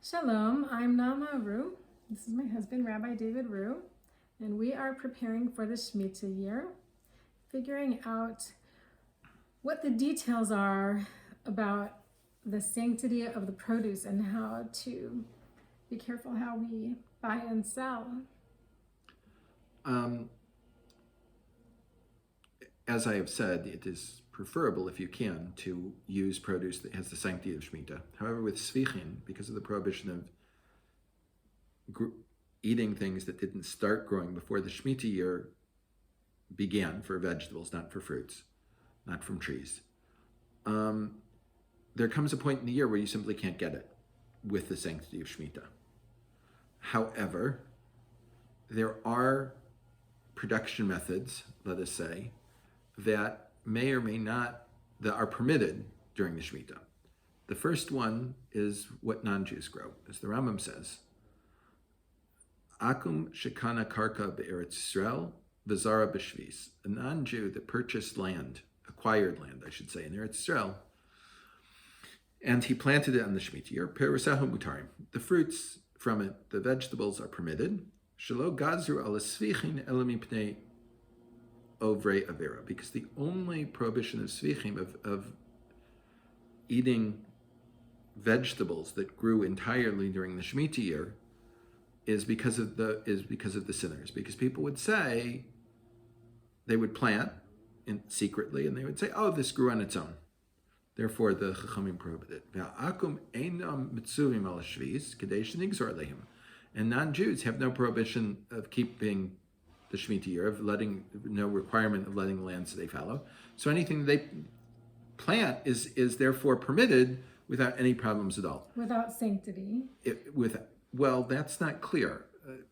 Shalom, I'm Nama Rue. This is my husband, Rabbi David Rue, and we are preparing for the Shemitah year, figuring out what the details are about the sanctity of the produce and how to be careful how we buy and sell. As I have said, it is preferable, if you can, to use produce that has the sanctity of Shmita. However, with Svichin, because of the prohibition of eating things that didn't start growing before the Shemitah year began for vegetables, not for fruits, not from trees, there comes a point in the year where you simply can't get it with the sanctity of Shemitah. However, there are production methods, let us say, that may or may not, that are permitted during the Shemitah. The first one is what non-Jews grow. As the Rambam says, Akum shekana karka be'eretz Yisrael v'zara b'shvis. A non-Jew that purchased land, acquired land, I should say, in Eretz Yisrael, and he planted it on the Shemitah year, perusahu mutarim. The fruits from it, the vegetables, are permitted. Shelo gazru ala svichin elam mipnei ovrei avera, because the only prohibition of svichim, of eating vegetables that grew entirely during the Shemitah year, is because of the sinners. Because people would say, they would plant secretly, and they would say, "Oh, this grew on its own." Therefore, the Chachamim prohibited. And non-Jews have no prohibition of keeping the Shemitah year, of no requirement of letting the lands they fallow. So anything they plant is therefore permitted without any problems at all. Without sanctity. Well, that's not clear,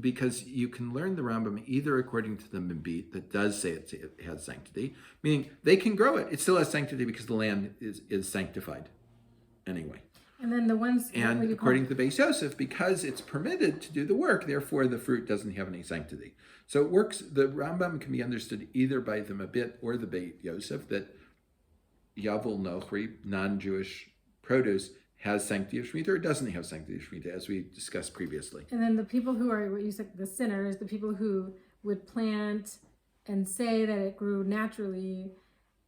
because you can learn the Rambam either according to the Mabit, that does say it has sanctity, meaning they can grow it. It still has sanctity because the land is sanctified anyway. And then the ones... And according to the Beis Yosef, because it's permitted to do the work, therefore the fruit doesn't have any sanctity. So it works, the Rambam can be understood either by the Mabit or the Beis Yosef, that Yavul Nochri, non-Jewish produce, has sanctity of Shemitah or doesn't have sanctity of Shemitah, as we discussed previously. And then the people who are, what you said, the sinners, the people who would plant and say that it grew naturally,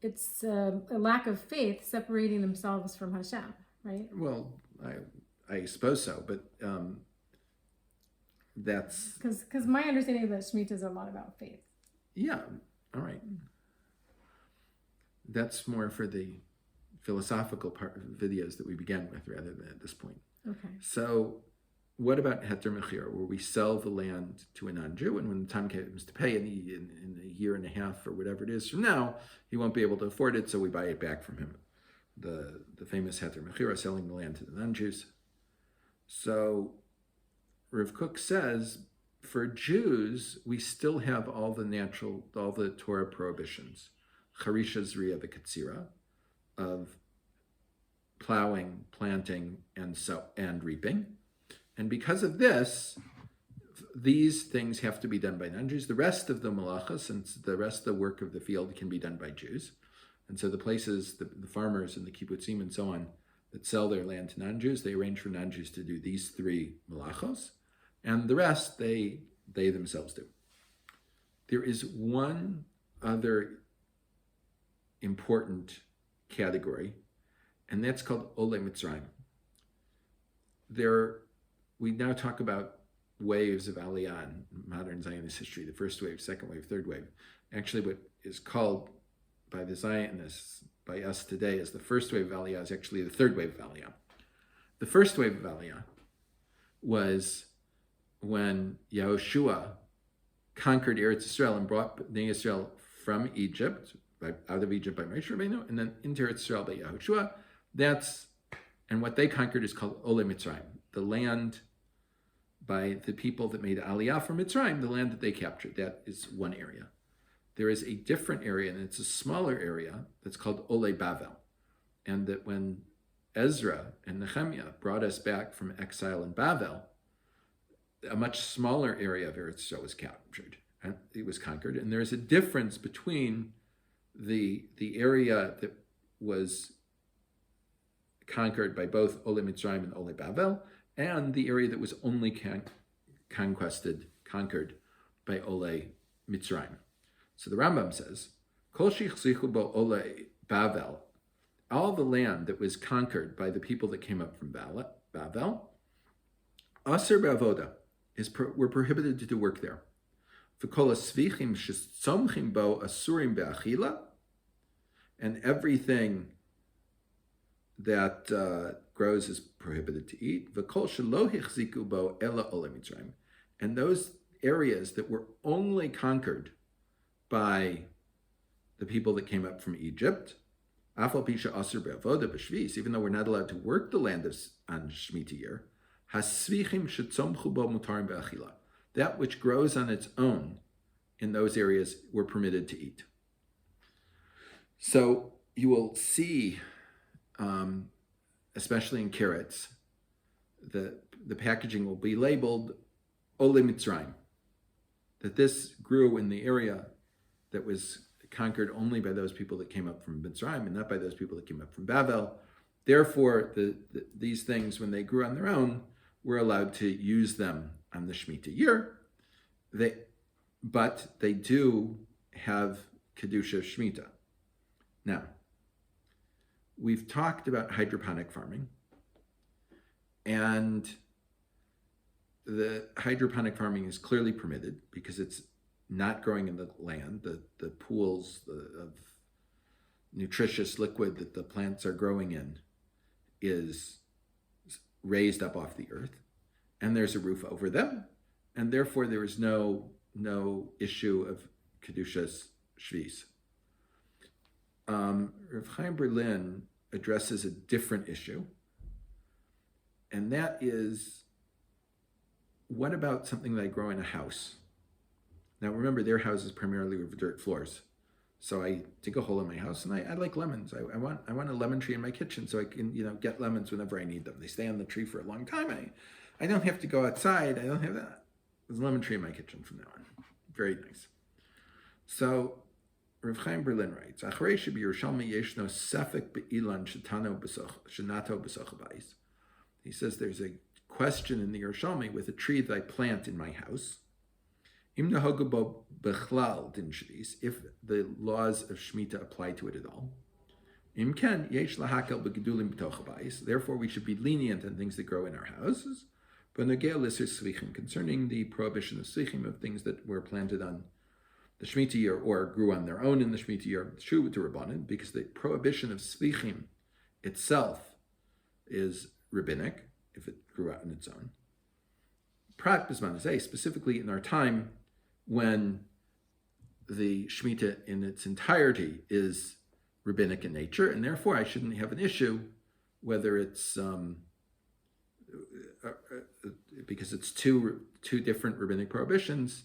it's a lack of faith separating themselves from Hashem, right? Well, I suppose so, but that's... Because my understanding of that Shemitah is a lot about faith. Yeah, all right. That's more for the philosophical videos that we began with rather than at this point. Okay. So what about Heter Mechir, where we sell the land to a non-Jew, and when the time comes to pay in a year and a half or whatever it is from now, he won't be able to afford it, so we buy it back from him. The famous Heter Mechira, selling the land to the non-Jews. So Rav Kook says, for Jews, we still have all the Torah prohibitions. Charisha Zriya v'Katsira, of plowing, planting, and reaping. And because of this, these things have to be done by non-Jews. The rest of the malachas, and the rest of the work of the field, can be done by Jews. And so the places, the farmers and the kibbutzim and so on, that sell their land to non-Jews, they arrange for non-Jews to do these three malachos, and the rest they themselves do. There is one other important category, and that's called Ole Mitzrayim. We now talk about waves of Aliyah in modern Zionist history, the first wave, second wave, third wave. Actually, what is called by the Zionists, by us today, as the first wave of Aliyah is actually the third wave of Aliyah. The first wave of Aliyah was when Yahushua conquered Eretz Yisrael and brought Bnei Yisrael from Egypt, out of Egypt by Moshe Rabbeinu, and then into Eretz Yisrael by Yahushua. And what they conquered is called Ole Mitzrayim, the land by the people that made Aliyah from Mitzrayim, the land that they captured. That is one area. There is a different area, and it's a smaller area, that's called Ole Bavel. And that when Ezra and Nehemiah brought us back from exile in Bavel, a much smaller area of Eretz Yisrael was captured, and it was conquered. And there is a difference between the area that was conquered by both Ole Mitzrayim and Ole Bavel, and the area that was only conquered by Ole Mitzrayim. So the Rambam says, Kol shichzichu bo Ole Bavel, all the land that was conquered by the people that came up from Bavel, Aser Bavoda, were prohibited to do work there. V'kol asvichim shetzomchim bo asurim be'achila, and everything that grows is prohibited to eat. V'kol shelo hichziku bo ela Ole Mitzrayim, and those areas that were only conquered by the people that came up from Egypt, afal pisha aser be'avoda b'shvis, even though we're not allowed to work the land on Shemitah year, hasvichim shetzomchu bo mutarim be'achila, that which grows on its own in those areas were permitted to eat. So you will see, especially in carrots, the packaging will be labeled Ole Mitzrayim, that this grew in the area that was conquered only by those people that came up from Mitzrayim and not by those people that came up from Bavel. Therefore, these things, when they grew on their own, we're allowed to use them on the Shemitah year. But they do have Kedushas Shmita. Now, we've talked about hydroponic farming, and the hydroponic farming is clearly permitted because it's not growing in the land. The pools of nutritious liquid that the plants are growing in is raised up off the earth, and there's a roof over them, and therefore there is no issue of Kedushas Shvis. Rav Chaim Berlin addresses a different issue, and that is, what about something that I grow in a house? Now remember, their houses primarily with dirt floors. So I dig a hole in my house, and I like lemons. I want a lemon tree in my kitchen so I can get lemons whenever I need them. They stay on the tree for a long time. I don't have to go outside. I don't have that. There's a lemon tree in my kitchen from now on. Very nice. So Rav Chaim Berlin writes, Acharei shebYerushalmi yeshno sefek be'ilan shenato b'soch habayis. He says there's a question in the Yerushalmi with a tree that I plant in my house. Im nahogu bo bechlal din shvis, if the laws of Shemitah apply to it at all. Im ken yesh lahakel begedulim b'toch habayis. Therefore, we should be lenient on things that grow in our houses. But negel l'ser svichim, concerning the prohibition of svichim, of things that were planted on the Shemitah year or grew on their own in the Shemitah year, shu to rabbanan, because the prohibition of svichim itself is rabbinic if it grew out on its own. Prat bisman hazeh, specifically in our time when the Shemitah in its entirety is rabbinic in nature, and therefore I shouldn't have an issue whether it's because it's two different rabbinic prohibitions,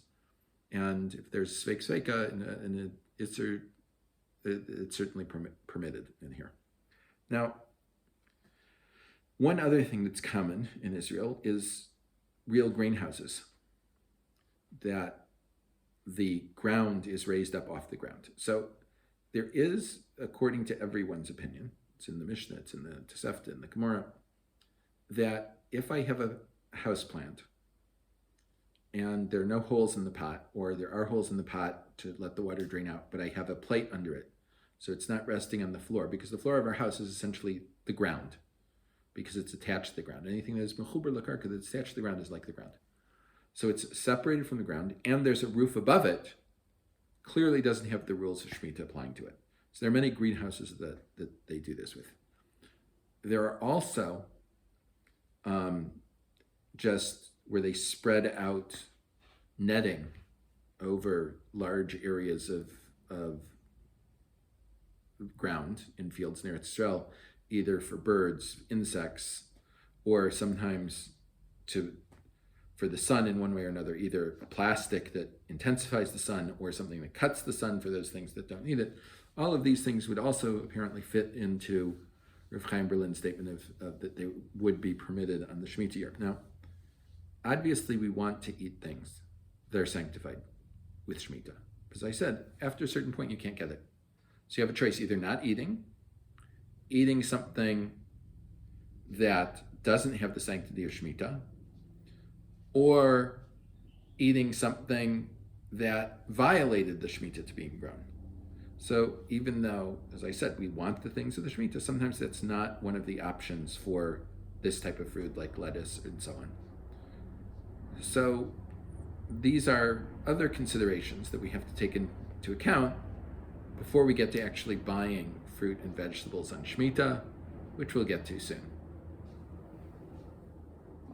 and if there's sveik sveika and it's certainly permitted in here. Now, one other thing that's common in Israel is real greenhouses, that the ground is raised up off the ground. So there is, according to everyone's opinion, it's in the Mishnah, it's in the Tosefta, in the Gemara, that if I have a house plant and there are no holes in the pot, or there are holes in the pot to let the water drain out, but I have a plate under it, so it's not resting on the floor, because the floor of our house is essentially the ground, because it's attached to the ground. Anything that is mechuber lakarka that's attached to the ground is like the ground. So it's separated from the ground, and there's a roof above it, clearly doesn't have the rules of Shemitah applying to it. So there are many greenhouses that they do this with. There are also just where they spread out netting over large areas of ground in fields near Israel, either for birds, insects, or sometimes for the sun in one way or another, either a plastic that intensifies the sun or something that cuts the sun for those things that don't need it. All of these things would also apparently fit into Rav Chaim Berlin's statement of that they would be permitted on the Shemitah year. Now, obviously we want to eat things that are sanctified with Shemitah. As I said, after a certain point you can't get it. So you have a choice, either not eating something that doesn't have the sanctity of Shmita, or eating something that violated the Shmita to being grown. So even though, as I said, we want the things of the Shmita, sometimes that's not one of the options for this type of food like lettuce and so on. So these are other considerations that we have to take into account before we get to actually buying fruit and vegetables on Shmita, which we'll get to soon.